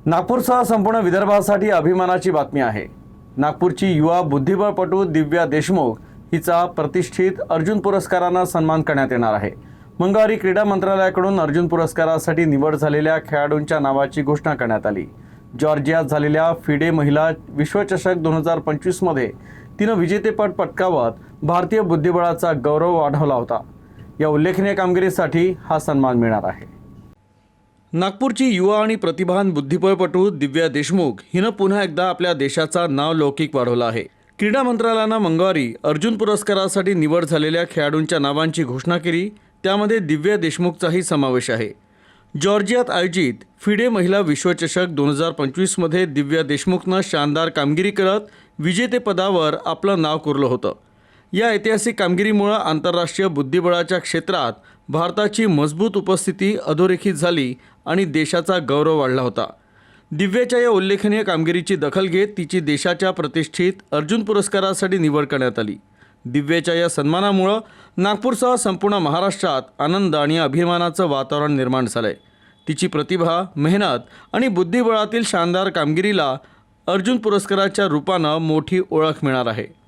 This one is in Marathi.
नागपूरसह संपूर्ण विदर्भासाठी अभिमानाची बातमी आहे। नागपूरची युवा बुद्धिबळपटू दिव्या देशमुख हिचा प्रतिष्ठित अर्जुन पुरस्काराने सन्मान करण्यात येणार आहे। मंगळवारी क्रीडा मंत्रालयाकडून अर्जुन पुरस्कारासाठी निवड झालेल्या खेळाडूंच्या नावाची घोषणा करण्यात आली। जॉर्जियात झालेल्या फिडे महिला विश्वचषक 2025 मध्ये तिने विजेतेपद पटकावत भारतीय बुद्धिबळाचा गौरव वाढवला होता। या उल्लेखनीय कामगिरीसाठी हा सन्मान मिळणार आहे। नागपूरची युवा आणि प्रतिभावान बुद्धिबळपटू दिव्या देशमुख हिनं पुन्हा एकदा आपल्या देशाचा नाव लौकिक वाढवला आहे। क्रीडा मंत्रालयाने मंगळवारी अर्जुन पुरस्कारासाठी निवड झालेल्या खेळाडूंच्या नावांची घोषणा केली। त्यामध्ये दिव्या देशमुखचाही समावेश आहे। जॉर्जियात आयोजित फिडे महिला विश्वचषक 2025 मध्ये दिव्या देशमुखने शानदार कामगिरी करत विजेतेपदावर आपलं नाव कोरलं होतं। या ऐतिहासिक कामगिरीमुळे आंतरराष्ट्रीय बुद्धिबळाच्या क्षेत्रात भारताची मजबूत उपस्थिती अधोरेखित झाली आणि देशाचा गौरव वाढला होता। दिव्याच्या या उल्लेखनीय कामगिरीची दखल घेत तिची देशाच्या प्रतिष्ठित अर्जुन पुरस्कारासाठी निवड करण्यात आली। दिव्याच्या या सन्मानामुळे नागपूरसह संपूर्ण महाराष्ट्रात आनंद आणि अभिमानाचं वातावरण निर्माण झालंय। तिची प्रतिभा, मेहनत आणि बुद्धिबळातील शानदार कामगिरीला अर्जुन पुरस्काराच्या रूपानं मोठी ओळख मिळणार आहे।